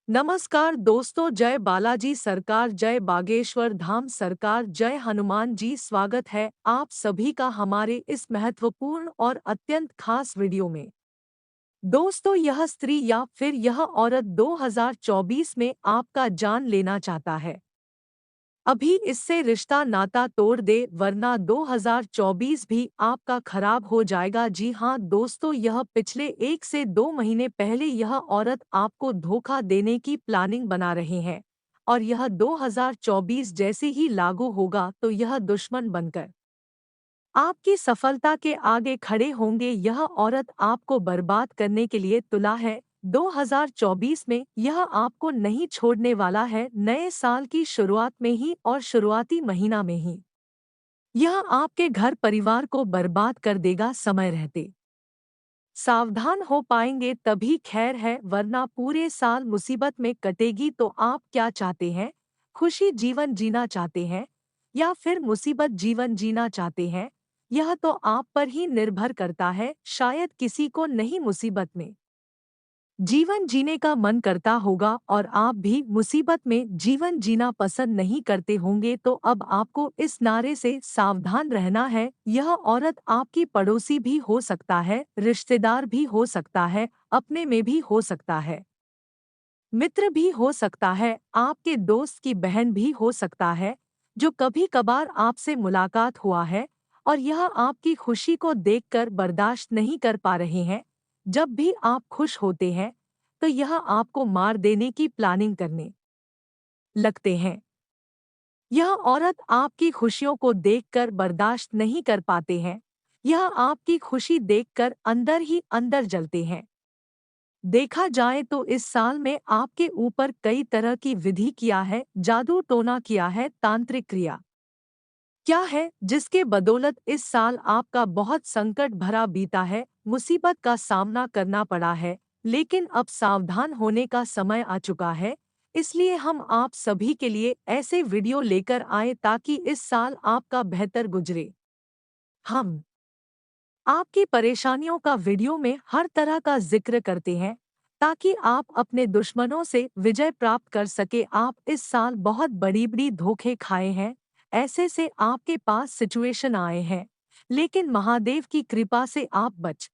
नमस्कार दोस्तों, जय बालाजी सरकार, जय बागेश्वर धाम सरकार, जय हनुमान जी। स्वागत है आप सभी का हमारे इस महत्वपूर्ण और अत्यंत खास वीडियो में। दोस्तों, यह स्त्री या फिर यह औरत 2024 में आपका जान लेना चाहता है। अभी इससे रिश्ता नाता तोड़ दे, वरना 2024 भी आपका खराब हो जाएगा। जी हाँ दोस्तों, यह पिछले 1 से 2 महीने पहले यह औरत आपको धोखा देने की प्लानिंग बना रहे हैं, और यह 2024 जैसे ही लागू होगा तो यह दुश्मन बनकर आपकी सफलता के आगे खड़े होंगे। यह औरत आपको बर्बाद करने के लिए तुला है। 2024 में यह आपको नहीं छोड़ने वाला है। नए साल की शुरुआत में ही और शुरुआती महीना में ही यह आपके घर परिवार को बर्बाद कर देगा। समय रहते सावधान हो पाएंगे तभी खैर है, वरना पूरे साल मुसीबत में कटेगी। तो आप क्या चाहते हैं? खुशी जीवन जीना चाहते हैं या फिर मुसीबत जीवन जीना चाहते हैं? यह तो आप पर ही निर्भर करता है। शायद किसी को नहीं मुसीबत में जीवन जीने का मन करता होगा और आप भी मुसीबत में जीवन जीना पसंद नहीं करते होंगे। तो अब आपको इस नारे से सावधान रहना है। यह औरत आपकी पड़ोसी भी हो सकता है, रिश्तेदार भी हो सकता है, अपने में भी हो सकता है, मित्र भी हो सकता है, आपके दोस्त की बहन भी हो सकता है, जो कभी कभार आपसे मुलाकात हुआ है और यह आपकी खुशी को देखकर बर्दाश्त नहीं कर पा रहे हैं। जब भी आप खुश होते हैं तो यह आपको मार देने की प्लानिंग करने लगते हैं। यह औरत आपकी खुशियों को देखकर बर्दाश्त नहीं कर पाते हैं। यह आपकी खुशी देखकर अंदर ही अंदर जलते हैं। देखा जाए तो इस साल में आपके ऊपर कई तरह की विधि किया है, जादू टोना किया है, तांत्रिक क्रिया क्या है, जिसके बदौलत इस साल आपका बहुत संकट भरा बीता है, मुसीबत का सामना करना पड़ा है। लेकिन अब सावधान होने का समय आ चुका है। इसलिए हम आप सभी के लिए ऐसे वीडियो लेकर आए ताकि इस साल आपका बेहतर गुजरे। हम आपकी परेशानियों का वीडियो में हर तरह का जिक्र करते हैं ताकि आप अपने दुश्मनों से विजय प्राप्त कर सके। आप इस साल बहुत बड़ी बड़ी धोखे खाए हैं, ऐसे से आपके पास सिचुएशन आए हैं, लेकिन महादेव की कृपा से आप बच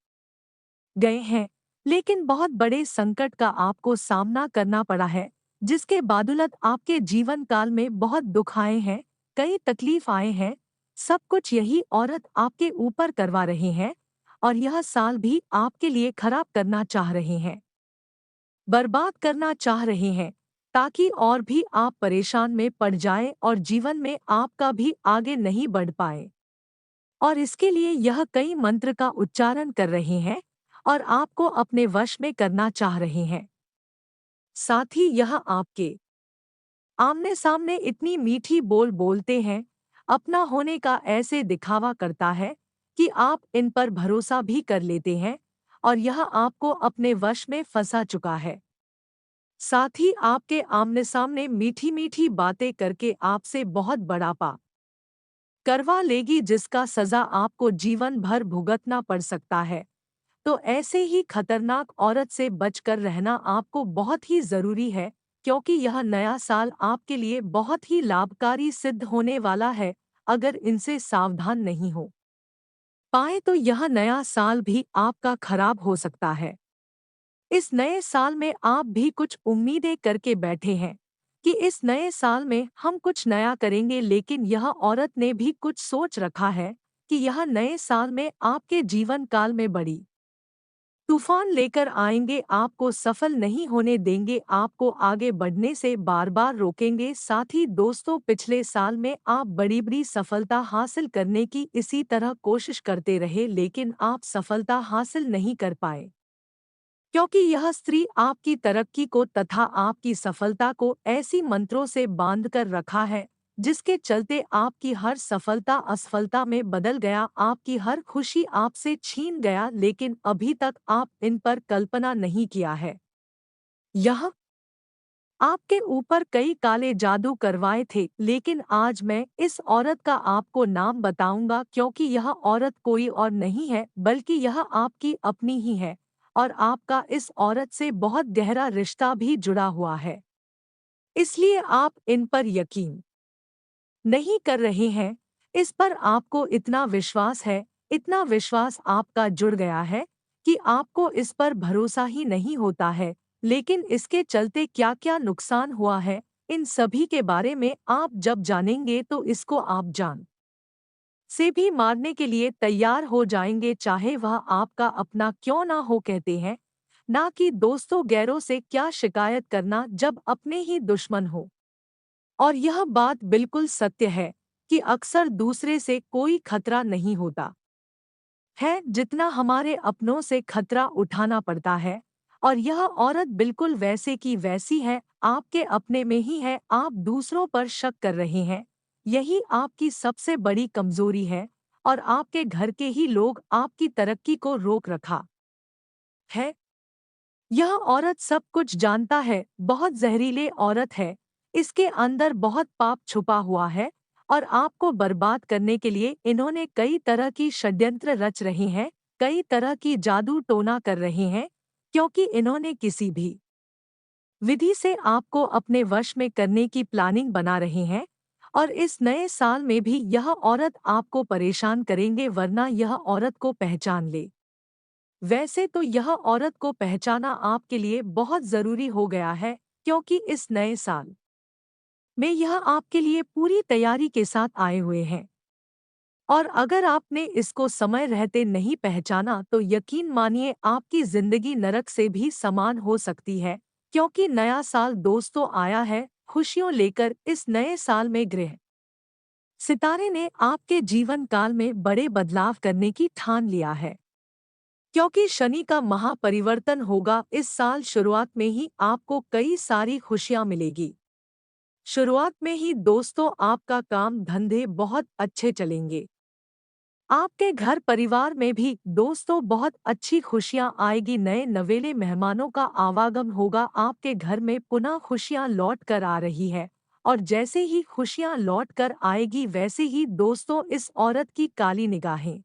गए हैं। लेकिन बहुत बड़े संकट का आपको सामना करना पड़ा है, जिसके बादुलत आपके जीवन काल में बहुत दुख आए हैं, कई तकलीफ आए हैं। सब कुछ यही औरत आपके ऊपर करवा रहे हैं, और यह साल भी आपके लिए खराब करना चाह रहे हैं, बर्बाद करना चाह रहे हैं, ताकि और भी आप परेशान में पड़ जाएं और जीवन में आपका भी आगे नहीं बढ़ पाए। और इसके लिए यह कई मंत्र का उच्चारण कर रहे हैं और आपको अपने वश में करना चाह रहे हैं। साथ ही यह आपके आमने सामने इतनी मीठी बोल बोलते हैं, अपना होने का ऐसे दिखावा करता है कि आप इन पर भरोसा भी कर लेते हैं, और यह आपको अपने वश में फंसा चुका है। साथ ही आपके आमने सामने मीठी मीठी बातें करके आपसे बहुत बड़ा पाप करवा लेगी, जिसका सजा आपको जीवन भर भुगतना पड़ सकता है। तो ऐसे ही खतरनाक औरत से बचकर रहना आपको बहुत ही जरूरी है, क्योंकि यह नया साल आपके लिए बहुत ही लाभकारी सिद्ध होने वाला है। अगर इनसे सावधान नहीं हो पाए तो यह नया साल भी आपका खराब हो सकता है। इस नए साल में आप भी कुछ उम्मीदें करके बैठे हैं कि इस नए साल में हम कुछ नया करेंगे, लेकिन यह औरत ने भी कुछ सोच रखा है कि यह नए साल में आपके जीवन काल में बड़ी तूफान लेकर आएंगे, आपको सफल नहीं होने देंगे, आपको आगे बढ़ने से बार बार रोकेंगे। साथ ही दोस्तों, पिछले साल में आप बड़ी बड़ी सफलता हासिल करने की इसी तरह कोशिश करते रहे, लेकिन आप सफलता हासिल नहीं कर पाए, क्योंकि यह स्त्री आपकी तरक्की को तथा आपकी सफलता को ऐसी मंत्रों से बांध कर रखा है, जिसके चलते आपकी हर सफलता असफलता में बदल गया, आपकी हर खुशी आपसे छीन गया। लेकिन अभी तक आप इन पर कल्पना नहीं किया है। यह आपके ऊपर कई काले जादू करवाए थे, लेकिन आज मैं इस औरत का आपको नाम बताऊंगा, क्योंकि यह औरत कोई और नहीं है बल्कि यह आपकी अपनी ही है। और आपका इस औरत से बहुत गहरा रिश्ता भी जुड़ा हुआ है। इसलिए आप इन पर यकीन नहीं कर रहे हैं। इस पर आपको इतना विश्वास है, इतना विश्वास आपका जुड़ गया है कि आपको इस पर भरोसा ही नहीं होता है। लेकिन इसके चलते क्या-क्या नुकसान हुआ है, इन सभी के बारे में आप जब जानेंगे तो इसको आप जान से भी मारने के लिए तैयार हो जाएंगे, चाहे वह आपका अपना क्यों ना हो, कहते हैं ना कि दोस्तों गैरों से क्या शिकायत करना जब अपने ही दुश्मन हो। और यह बात बिल्कुल सत्य है कि अक्सर दूसरे से कोई खतरा नहीं होता है जितना हमारे अपनों से खतरा उठाना पड़ता है। और यह औरत बिल्कुल वैसे की वैसी है, आपके अपने में ही है, आप दूसरों पर शक कर रहे हैं। यही आपकी सबसे बड़ी कमजोरी है और आपके घर के ही लोग आपकी तरक्की को रोक रखा है। यह औरत सब कुछ जानता है, बहुत जहरीले औरत है, इसके अंदर बहुत पाप छुपा हुआ है और आपको बर्बाद करने के लिए इन्होंने कई तरह की षड्यंत्र रच रहे हैं, कई तरह की जादू टोना कर रहे हैं, क्योंकि इन्होंने किसी भी विधि से आपको अपने वश में करने की प्लानिंग बना रहे हैं। और इस नए साल में भी यह औरत आपको परेशान करेंगे, वरना यह औरत को पहचान ले। वैसे तो यह औरत को पहचाना आपके लिए बहुत ज़रूरी हो गया है, क्योंकि इस नए साल में यह आपके लिए पूरी तैयारी के साथ आए हुए हैं। और अगर आपने इसको समय रहते नहीं पहचाना तो यकीन मानिए आपकी ज़िंदगी नरक से भी समान हो सकती है, क्योंकि नया साल दोस्तों आया है खुशियों लेकर। इस नए साल में ग्रह सितारे ने आपके जीवन काल में बड़े बदलाव करने की ठान लिया है, क्योंकि शनि का महापरिवर्तन होगा इस साल। शुरुआत में ही आपको कई सारी खुशियां मिलेगी। शुरुआत में ही दोस्तों आपका काम धंधे बहुत अच्छे चलेंगे। आपके घर परिवार में भी दोस्तों बहुत अच्छी खुशियां आएगी, नए नवेले मेहमानों का आवागम होगा आपके घर में, पुनः खुशियां लौट कर आ रही है। और जैसे ही खुशियां लौट कर आएगी वैसे ही दोस्तों इस औरत की काली निगाहें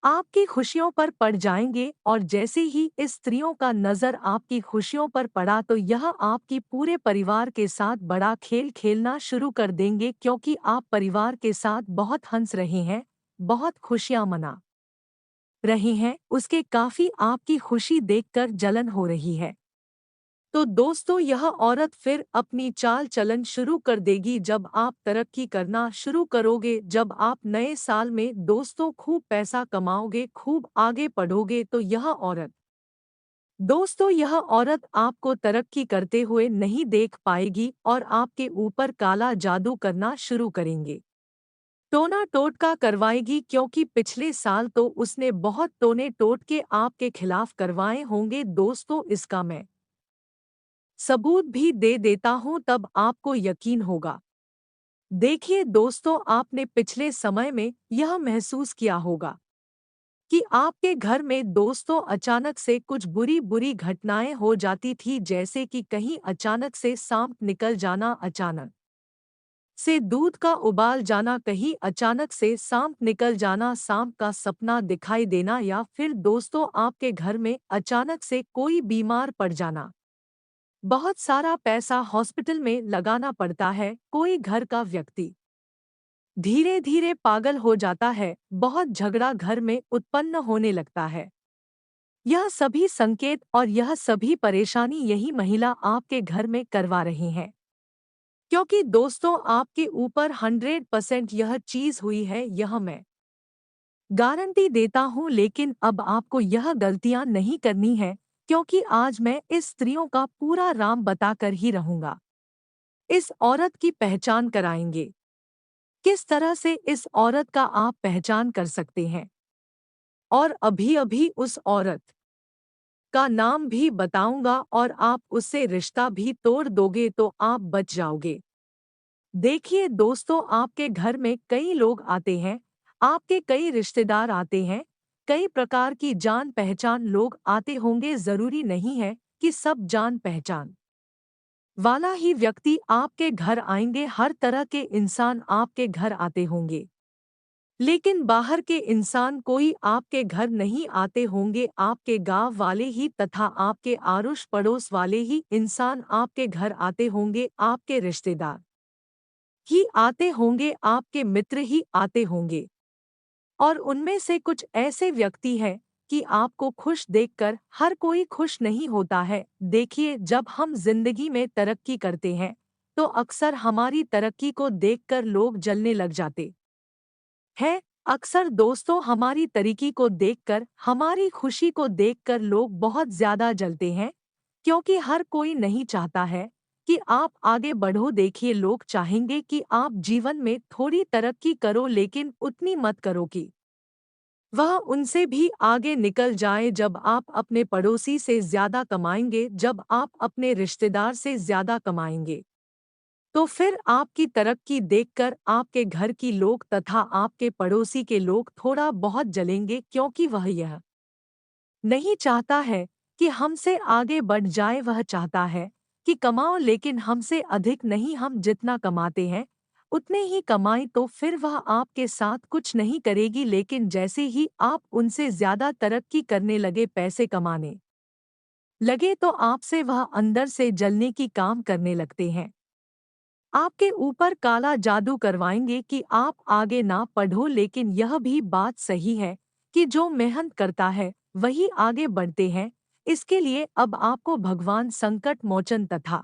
आपकी खुशियों पर पड़ जाएंगे। और जैसे ही इस स्त्रियों का नजर आपकी खुशियों पर पड़ा तो यह आपकी पूरे परिवार के साथ बड़ा खेल खेलना शुरू कर देंगे, क्योंकि आप परिवार के साथ बहुत हंस रहे हैं, बहुत खुशियां मना रहे हैं। उसके काफी आपकी खुशी देखकर जलन हो रही है। तो दोस्तों यह औरत फिर अपनी चाल चलन शुरू कर देगी जब आप तरक्की करना शुरू करोगे, जब आप नए साल में दोस्तों खूब पैसा कमाओगे, खूब आगे बढ़ोगे, तो यह औरत आपको तरक्की करते हुए नहीं देख पाएगी और आपके ऊपर काला जादू करना शुरू करेंगे, टोना टोटका करवाएगी, क्योंकि पिछले साल तो उसने बहुत टोने टोटके आपके खिलाफ करवाए होंगे दोस्तों। इसका मैं सबूत भी दे देता हूं, तब आपको यकीन होगा। देखिए दोस्तों, आपने पिछले समय में यह महसूस किया होगा कि आपके घर में दोस्तों अचानक से कुछ बुरी बुरी घटनाएं हो जाती थी, जैसे कि कहीं अचानक से सांप निकल जाना, अचानक से दूध का उबाल जाना, कहीं अचानक से सांप निकल जाना, सांप का सपना दिखाई देना, या फिर दोस्तों आपके घर में अचानक से कोई बीमार पड़ जाना। बहुत सारा पैसा हॉस्पिटल में लगाना पड़ता है, कोई घर का व्यक्ति धीरे धीरे पागल हो जाता है, बहुत झगड़ा घर में उत्पन्न होने लगता है। यह सभी संकेत और यह सभी परेशानी यही महिला आपके घर में करवा रही है, क्योंकि दोस्तों आपके ऊपर 100% यह चीज हुई है, यह मैं गारंटी देता हूँ। लेकिन अब आपको यह गलतियां नहीं करनी है, क्योंकि आज मैं इस स्त्रियों का पूरा राम बताकर ही रहूंगा। इस औरत की पहचान कराएंगे, किस तरह से इस औरत का आप पहचान कर सकते हैं। और अभी अभी उस औरत का नाम भी बताऊंगा और आप उससे रिश्ता भी तोड़ दोगे तो आप बच जाओगे। देखिए दोस्तों, आपके घर में कई लोग आते हैं, आपके कई रिश्तेदार आते हैं, कई प्रकार की जान पहचान लोग आते होंगे। जरूरी नहीं है कि सब जान पहचान वाला ही व्यक्ति आपके घर आएंगे, हर तरह के इंसान आपके घर आते होंगे। लेकिन बाहर के इंसान कोई आपके घर नहीं आते होंगे, आपके गांव वाले ही तथा आपके आरुष पड़ोस वाले ही इंसान आपके घर आते होंगे, आपके रिश्तेदार ही आते होंगे, आपके मित्र ही आते होंगे। और उनमें से कुछ ऐसे व्यक्ति हैं कि आपको खुश देखकर हर कोई खुश नहीं होता है। देखिए, जब हम जिंदगी में तरक्की करते हैं तो अक्सर हमारी तरक्की को देखकर लोग जलने लग जाते हैं। अक्सर दोस्तों, हमारी तरक्की को देखकर, हमारी खुशी को देखकर लोग बहुत ज्यादा जलते हैं, क्योंकि हर कोई नहीं चाहता है कि आप आगे बढ़ो। देखिए, लोग चाहेंगे कि आप जीवन में थोड़ी तरक्की करो, लेकिन उतनी मत करो कि वह उनसे भी आगे निकल जाए। जब आप अपने पड़ोसी से ज्यादा कमाएंगे, जब आप अपने रिश्तेदार से ज्यादा कमाएंगे, तो फिर आपकी तरक्की देखकर आपके घर की लोग तथा आपके पड़ोसी के लोग थोड़ा बहुत जलेंगे, क्योंकि वह यह नहीं चाहता है कि हमसे आगे बढ़ जाए। वह चाहता है कि कमाओ, लेकिन हमसे अधिक नहीं। हम जितना कमाते हैं उतने ही कमाई, तो फिर वह आपके साथ कुछ नहीं करेगी। लेकिन जैसे ही आप उनसे ज्यादा तरक्की करने लगे, पैसे कमाने लगे, तो आपसे वह अंदर से जलने की काम करने लगते हैं। आपके ऊपर काला जादू करवाएंगे कि आप आगे ना बढ़ो। लेकिन यह भी बात सही है कि जो मेहनत करता है वही आगे बढ़ते हैं। इसके लिए अब आपको भगवान संकट मोचन तथा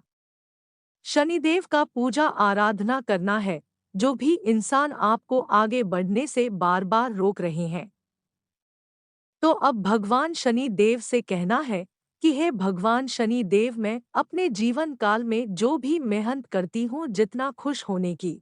शनिदेव का पूजा आराधना करना है, जो भी इंसान आपको आगे बढ़ने से बार बार रोक रहे हैं। तो अब भगवान शनि देव से कहना है कि हे भगवान शनि देव, मैं अपने जीवन काल में जो भी मेहनत करती हूँ, जितना खुश होने की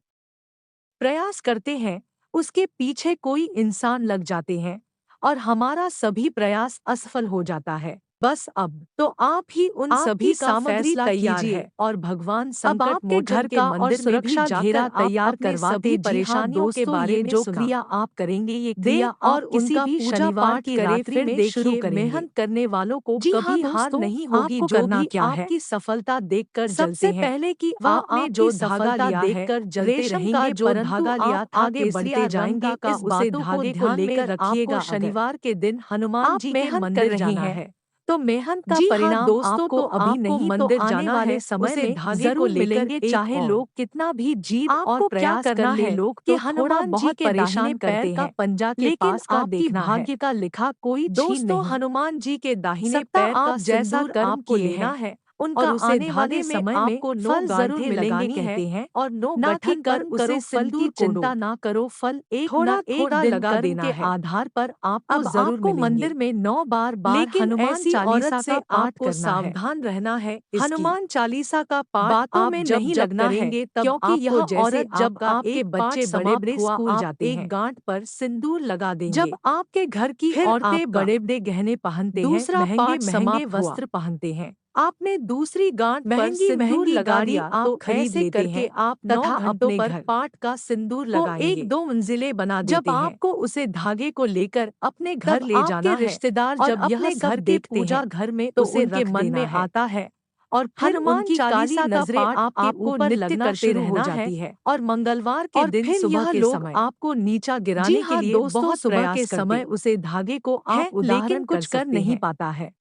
प्रयास करते हैं, उसके पीछे कोई इंसान लग जाते हैं और हमारा सभी प्रयास असफल हो जाता है। बस अब तो आप ही उन सभी का फैसला कीजिए और भगवान संकट मोचन के मंदिर में भी घेरा तैयार करवाते परेशानियों के बारे में जो क्रिया आप करेंगे, ये क्रिया और उनका पूजा पाठ की रात्रि में शुरू करेंगे। मेहनत करने वालों को कभी हार नहीं होगी। जो भी आपकी सफलता देखकर जलते हैं, पहले कि आपने जो धागा देखकर जलते रहेंगे, जो धागा लिया था आगे बढ़ते जाएंगे। इस बातों को ध्यान में रखिएगा। शनिवार के दिन हनुमान जी के मंदिर जाना है, तो मेहनत का परिणाम दोस्तों तो अभी नहीं, मंदिर जाना है समय में धागे को लेकर, चाहे लोग कितना भी जीत और प्रयास कर ले लोग, कि हनुमान जी के दाहिने पैर का पंजा के पास का देखना है। भाग्य का लिखा कोई दोस्तों, हनुमान जी के दाहिने पैर का जैसा कर्म को लेना है, उनका आने वाले समय में फल जरूर मिलेंगे कहते हैं। और नो गठन कर उसे फल की चिंता ना करो, फल एक थोड़ा थोड़ा लगा देना के आधार पर आपको जरूर मिलेंगे। मंदिर में 9 बार हनुमान चालीसा का पाठ करना है। सावधान रहना है। हनुमान चालीसा का पाठ बातों में नहीं लगना है, क्योंकि यह औरत जब आपके बच्चे बड़े-बड़े स्कूल जाते हैं, गांठ पर सिंदूर लगा देंगे। जब आपके घर की औरतें बड़े-बड़े गहने पहनते हैं, दूसरा महंगे वस्त्र पहनते हैं, आपने दूसरी गांठ पर सिंदूर लगा दिया, तो ऐसे करके आप 9 घंटों पर पाठ का सिंदूर लगाएंगे, एक दो मंजिले बना देते हैं। जब आपको उसे धागे को लेकर अपने घर ले जाना है, रिश्तेदार जब यह घर देखते हैं घर में, तो उनके मन में आता है और फिर उनकी काली नजरें आपके ऊपर लगना शुरू हो जाती है। और मंगलवार के दिन सुबह के समय आपको नीचा गिराने के लिए बहुत सुबह के समय उसे धागे को आप उदाहरण कुछ कर नहीं पाता है,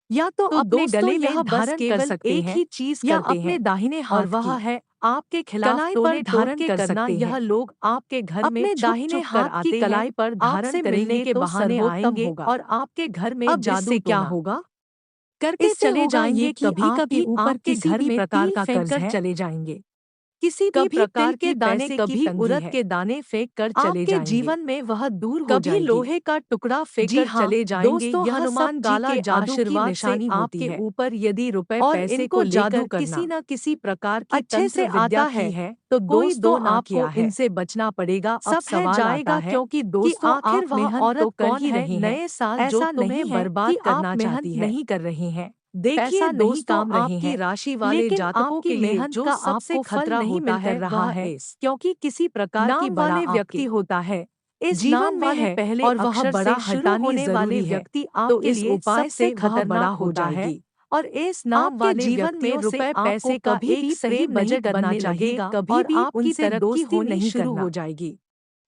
या तो अपने गले में धारण कर सकते हैं, एक ही चीज या अपने दाहिने हाथ, और वह है आपके खिलाफ कलाई पर धारण कर करना। यह लोग आपके घर में दाहिने हाथ की कलाई पर धारण करने के बहाने आएंगे और आपके घर में जादू क्या होगा करके चले जाएंगे। कभी कभी ऊपर के घर में प्रकार का कर्ज है, चले जाएंगे। किसी भी प्रकार के दाने, कभी उड़द के दाने फेंक कर चले जाएंगे, जीवन में वह दूर हो जाएगी। कभी लोहे का टुकड़ा फेंक कर चले जाएंगे। दोस्तों, यह हनुमान काला जादू की निशानी होती है। आपके ऊपर यदि रुपए पैसे को जादू किसी न किसी प्रकार की अच्छे से आता है, तो दोस्तों आपको इनसे बचना पड़ेगा। सब सवाल जाएगा, क्योंकि दोस्तों आखिर वह औरत कौन है नए साल जो तुम्हें बर्बाद करना चाहती है, नहीं कर रहे हैं। देखिए दोस्तों, आपकी राशि वाले जातकों के लिए जो सबसे खतरा नहीं मिल रहा है, क्योंकि किसी प्रकार की वाले व्यक्ति होता है इस जीवन में है पहले, और वह बड़ा हटाने वाले व्यक्ति आपके लिए उपाय से खतरनाक हो जाएगी। और इस नाम वाले जीवन में रुपए पैसे कभी भी सही बजट बनना चाहिए, कभी भी उनसे दोस्ती नहीं शुरू हो जाएगी।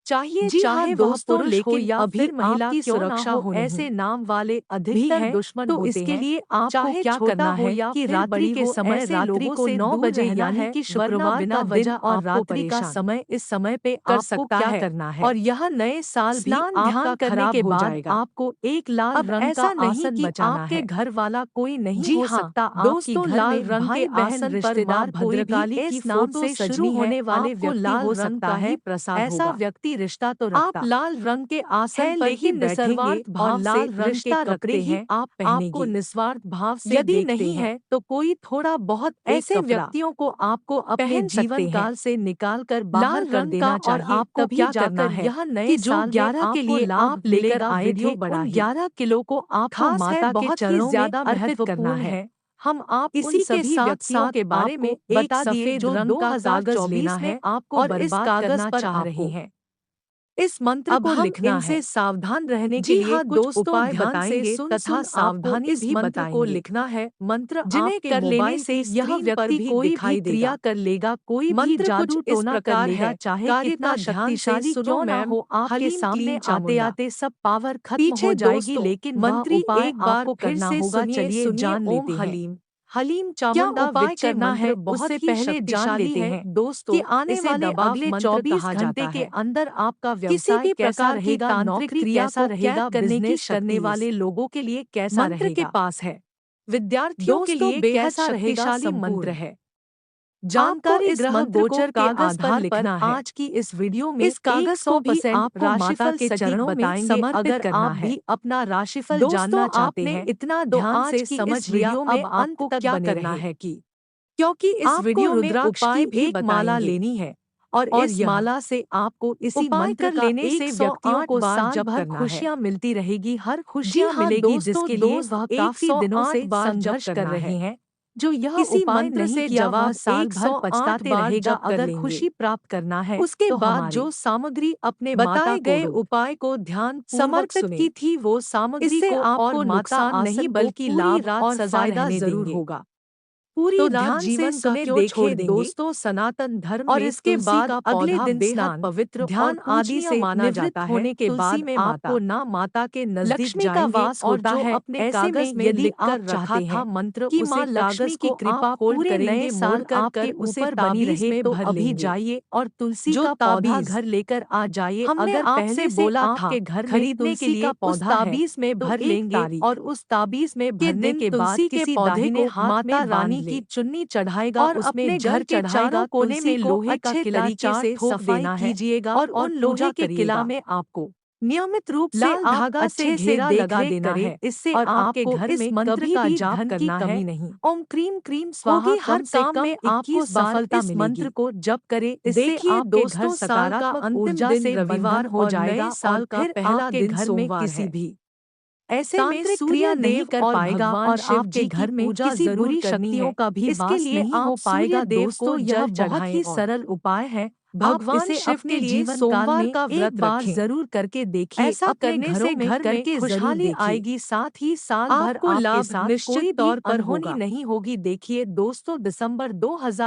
चाहिए जी हाँ चाहे वह दोस्तों, पुरुष हो लेकिन या अभी फिर महिला आपकी क्यों ना सुरक्षा हो, हो ऐसे नहीं नाम वाले भी अधिकतर हैं, दुश्मन तो होते इसके हैं। लिए आपको चाहे क्या छोटा करना हो है या कि फिर रात्रि बड़ी के हो, समय ऐसे रात्रि लोगों को से 9 दूर बजे रहना यानी है, कि वरना शुक्रवार बिना का दिन वजह और आपको रात्रि का परेशान समय, इस समय पे कर आपको सकता क्या है करना है। और यह नए साल भी स्नान ध्यान आपका करने के खराब हो बाद जाएगा। आपको एक लाल अब रंग का ऐसा नहीं आसन कि बचाना आपके है। घर वाला कोई नहीं जी हो हाँ सकता, आपकी दोस्तों, घर लाल में रंग के भाई बहन आसन पर माँ रिश्तेदार कोई भी भद्रकाली की इस नाम फोटो से शुरू सजनी है, होने वाले आपको व्यक्ति लाल हो रंग सकता का ही है। प्रसाद ऐसा होगा। व्यक्ति रिश्ता तो आप रखता लाल रंग के आसन है पर ही लेकिन बैठेंगे निस्वार्थ और भाव से लाल रंग के रिश्ता कपड़े रखते ही हैं, आप आपको पहनेंगे। निस्वार्थ भाव से यदि देखते नहीं हैं। है तो कोई थोड़ा बहुत एक ऐसे कपड़ा व्यक्तियों को आपको अपने पहन जीवन सकते हैं। काल से निकाल कर बाहर लाल कर रंग का, देना और चाहिए, आपको तभी क्या करना जाकर है यह नए कि जो साल में 11 के आपको लिए लाभ आप लेकर मिलेगा। आए थे वीडियो बड़ा उन ही 11 किलो को आपको खास है, माता के बहुत ही चरणों में ज्यादा अर्पित करना महत्वपूर्ण है। है। हम आप उन इसी के सभी साथ व्यक्तियों साथ के बारे में आपको एक बता दिए सफेद जो रंग का कागज लेना 2024 में है आपको और इस बर्बाद कागज करना पर चाह रहे आपको हैं। इस मंत्र अब को हम लिखना इनसे है। सावधान रहने के जी लिए हाँ कुछ दोस्तों, उपाय ध्यान से बताएंगे सुन तथा सुन आपको सावधानी इस भी मंत्र को बताएंगे, लिखना है, मंत्र जिन्हें आपके कर लेने मोबाइल से की यह स्क्रीन पर व्यक्ति भी कोई भी दिखाई क्रिया देगा। कर लेगा, कोई भी मंत्र कुछ जादू इस टोना कर प्रकार लेगा, है, चाहे कार्य कितना का ध्यान शक्ति से से सुनो सुनो मैम, मैम। आपके हलीम सामने क्लीम आते चामुंडा आते सब पावर खत्म पीछे हो जाएगी, दोस्तों, लेकिन वह मंत्री उपाय एक बार आपको फिर करना से होगा। सुनिए चलिए सुनिए जान ओम लेते हैं। हलीम। हलीम क्या चामुंडा उपाय विच्चे करना मंत्र है बहुत उससे ही पहले जान शक्तिशाली लेते है हैं दोस्तों। कि आने इसे वाले दबाव अगले मंत्र 24 कहा घंटे जाता के है। अंदर आपका किसी व्यवसाय भी कैसा प्रकार की रहेगा, तांत्रिक नौकरी क्रिया कैसा को कैद रहेगा, करने की बिजनेस करने शक्ति इस वाले लोगों के लिए कैसा मंत्र के रहेगा, पास है। विद्यार्थियों के दोस्तों, लिए बेहद कैसा रहेगा, शक्तिशाली मंत्र संपूर्ण है। आपको जानकारी इस ग्रह मंत्र को गोचर के कागज पर आधार पर लिखना है। आज की इस वीडियो में इस कागज को भी 100% आपको माता राशिफल के सटीक चरणों में बताएंगे। समर्पित अगर करना आप है। भी अपना राशिफल दोस्तों, जानना चाहते आपने हैं इतना तो ध्यान आज से की समझ इस लिया, वीडियो में अब अंत आपको तक क्या बने करना रहे, है कि क्योंकि इस आपको वीडियो में रुद्राक्ष उपाय की भी एक माला बताएंगे लेनी है और और इस यह माला से आपको इसी उपाय मंत्र कर का लेने से व्यक्तियों 108 को बार साल जप भर करना है। खुशियां मिलती रहेगी, हर जी खुशियां हाँ मिलेगी, दोस्तों, जिसके लिए दोस्त वह काफी दिनों 108 से बार जप संघर्ष कर करना है। रहे हैं। जो यह किसी उपाय मंत्र नहीं से किया वह जवाब साल भर 108 पछताते बार रहेगा। जप कर अगर लेंगे। खुशी प्राप्त करना है उसके तो बाद हमारी जो सामग्री अपने माता बताए को गए उपाय को ध्यान पूर्वक समर्पित सुने। की थी, वो सामग्री इससे को और आपको माता नुकसान नहीं आसन को बल्कि पूरी लाभ रात और सजा फायदा रहने जरूर देंगे। होगा। पूरी तो रात ध्यान से जीवन का सुने क्यों छोड़ देखिए देंगे। दोस्तों, सनातन धर्म और में इसके तुलसी बाद का अगले पौधा दिन बेहद स्नान पवित्र और ध्यान आदि पूजनीय से माना जाता निवृत्त है। होने के तुलसी बाद में आपको माता माता के नजदीक लक्ष्मी का जाएंगे वास और होता जो है। अपने ऐसे कागज में में यदि लिख कर आप रखा रखा था था मंत्र कि उसे माँ लक्ष्मी कागज की को कृपा आप होल्ड पूरे नए करेंगे, साल मोल करके आपके उसे ऊपर बनी ताबीज रहे, में तो भर अभी लेंगे। जाइए और तुलसी जो का पौधा ताबीज घर लेकर आ जाइए। हमने अगर आपसे पहले से बोला था आपके घर में खरीदने के तुलसी का लिए उस पौधा है ताबीज में तो भर एक लेंगे तारीख और उस ताबीज में के भरने दिन के बाद तुलसी के किसी पौधे दाहिने को हाथ माता में बांध रानी ले की चुन्नी चढ़ाएगा, और उसमें अपने जल घर के चढ़ाएगा। चारों कोने तुलसी में को लोहे का अच्छे किला तरीके चार से ठोक सफाई देना है कीजिएगा और और उन लोहे पूजा के किला करिएगा। में आपको नियमित रूप से लाल आप धागा से अच्छे से घेरा देख लगा रेख देना करें, है इससे और आपके आपको घर इस में मंत्र कभी का भी जाप धन की करना कमी है। नहीं ओम क्रीम क्रीम स्वाहा। होगी। हर कम से काम कम में आपको 21 बार सफलता इस मंत्र मिलेगी। को जप करें, इससे देखिए आपके घर दोस्तों, साल का सकारात्मक अंतिम ऊर्जा दिन से रविवार बंधन हो और जाएगा नए और साल का फिर पहला आपके दिन घर में सोमवार किसी है। भी ऐसे में तांत्रिक सूर्य क्रिया नहीं देव कर और पाएगा भगवान और शिव आपके जी की घर में पूजा किसी जरूर बुरी करनी शक्तियों है। का भी इसके वास लिए नहीं हो आप पाएगा। सूर्य देव को दोस्तों, यह जल बहुत चढ़ाएं ही और सरल उपाय है। आप भगवान इसे शिव अपने के लिए जीवन काल सोमवार में का एक व्रत बार रखें। जरूर करके देखिए। ऐसा अपने करने घरों से में घर में करके जरूर खुशहाली देखिए। आएगी, साथ ही साल भर आपको आपके लाभ साथ निश्चित कोई भी तौर पर अनहोनी होगा। नहीं होगी। देखिए दोस्तों, दिसंबर 2000